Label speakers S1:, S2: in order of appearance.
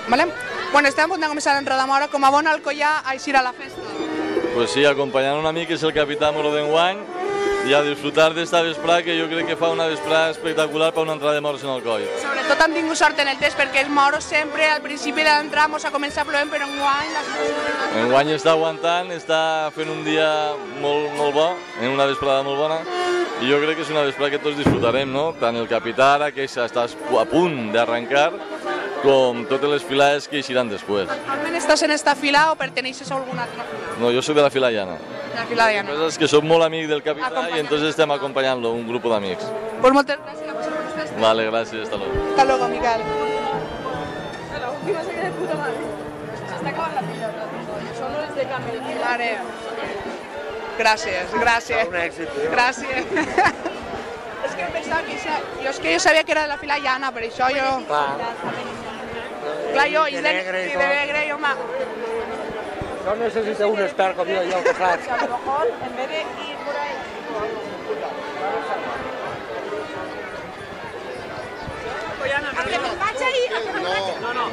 S1: Vale? Bueno, estem a punt de començar l'entrada mora, com a bon alcoià a eixir a la festa.
S2: Pues sí, acompanyant un amic que és el capità Moro d'enguany i a disfrutar d'esta vesprada que jo crec que fa una vesprada espectacular per una entrada de moros en Alcoi.
S1: Sobretot han tingut sort en el test perquè els moros sempre al principi de l'entrada mos ha començat plovent, però enguany les coses...
S2: Enguany està aguantant, està fent un dia molt bo, en una vesprada molt bona, i jo crec que és una vesprada que tots disfrutarem, no? Tant el capità ara, que està a punt d'arrencar, com totes les filades que eixiran després.
S1: Actualment estàs en esta fila o perteneixes a alguna altra fila?
S2: No, jo soc de la fila llana.
S1: De la fila llana.
S2: És que soc molt amic del capità i entonces estem acompanyant-lo, un grup d'amics.
S1: Pues moltes gràcies a vosaltres per estar.
S2: Vale, gràcies, hasta luego.
S1: Hasta luego, Miquel.
S3: La última se queda de puta madre. Se està acabant la fila. Són hores de canvi.
S1: Mare. Gràcies, gràcies.
S4: Un èxit, tio.
S1: Gràcies. És que pensava que jo sabia que era de la fila llana, per això jo... Clar, jo, i de negre, jo, home...
S4: No necessita un expert com jo, que saps.
S3: A lo mejor, en vez de ir por ahí...
S1: A que me'n vaig ahir, a que me'n vaig...
S5: No.